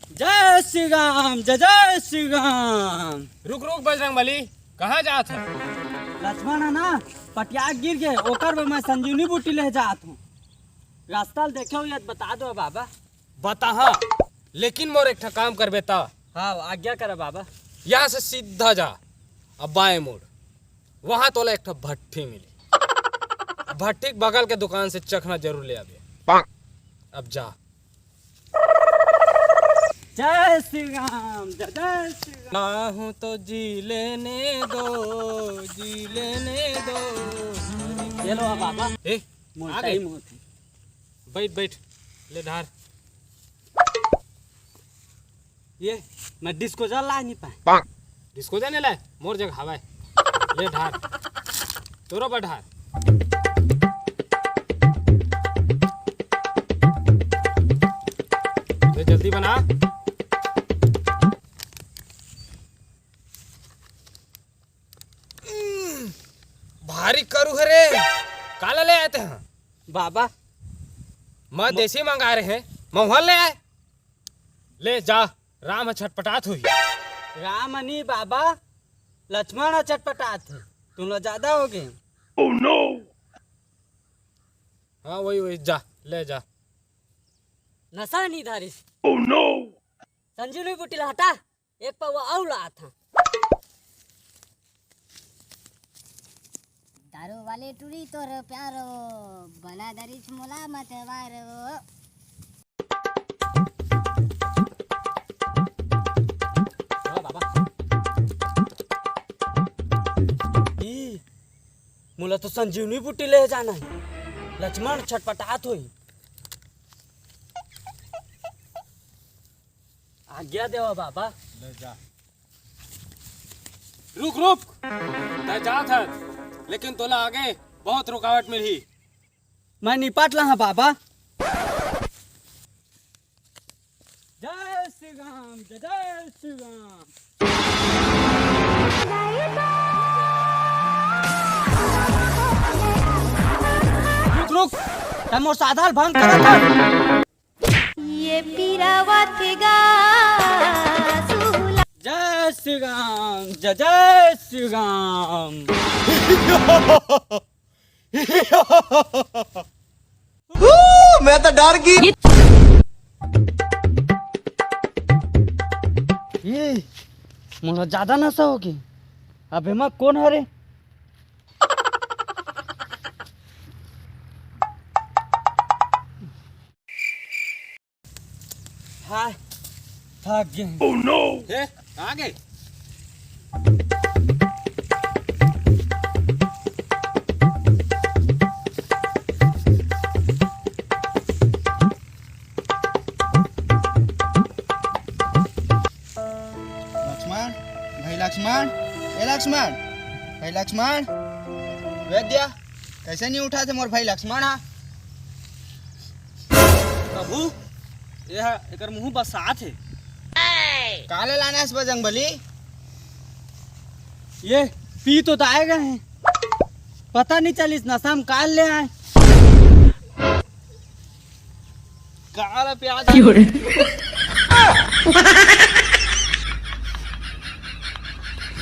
जय श्री राम, जय जय श्री राम। रुक रुक बजरंगबली, कहाँ जात है? लक्ष्मण है ना, पटिया गिर गए ओकर में मैं संजीवनी बूटी ले जात हूँ। रास्ता देखे हो या बता दो बाबा। बता हाँ, लेकिन मोर एक ठा काम कर बेटा। हाँ आज्ञा करे बाबा। यहाँ से सीधा जा, अब बाएं मोड़, वहाँ तोला एक ठा भट्ठी मिली। भट्ठी के बगल के दुकान से चखना जरूर ले आवे। अब जा। जय श्री राम, जय जय श्री राम। ना हूँ तो जी लेने दो, जी लेने दो। ये लो बाबा। ए, आ गए? मोती। बैठ बैठ, ले धार। ये मैं डिस्पोजल ला नहीं पाए। डिस्को जाने लाए, मोर जगह हवाए। ले धार, तोरो बढ़ार। ले जल्दी बना। भारी करू है रे, काला ले आते हैं बाबा। मैं देसी मंगा रहे हैं, महुआ ले आए। ले जा, राम छटपटात हुई। राम नहीं बाबा, लक्ष्मण चटपटात है। तुम लोग ज्यादा हो गए। Oh no! हाँ वही वही, जा ले जा। नशा नहीं धारी। Oh no! संजीवनी बूटी ला हटा, एक पौवा और ला था। दारू वाले टूरी तोर प्यारो, बना दरी मोला मत वारो। मुला तो संजीवनी बूटी ले जाना है। लक्ष्मण छटपटात हुई। आज्ञा देवा बाबा। ले जा। रुक रुक, तय जात है, लेकिन तोला आगे बहुत रुकावट मिली। मैं निपट रहा बाबा। जय श्री राम, जय जय श्री राम। रुक रुक, तमो साधार भंग करत है। ये पीरावा थेगा सुला। जय श्री राम, जय जय श्री राम। मैं तो डर गई। ये मुझे ज्यादा नशा होगी। अबे मैं कौन है रे? हाय थक गए। Oh no! हे, आगे। लक्ष्मण भाई, लक्ष्मण ए लक्ष्मण भाई, लक्ष्मण वैद्य कैसे नहीं उठा थे मोर भाई लक्ष्मण? हा प्रभु यह एकर मुंह बसात है। काले लाने से बजरंगबली। ये पी तो आए गए हैं, पता नहीं चली इस नशा में काल ले आए। काला प्याज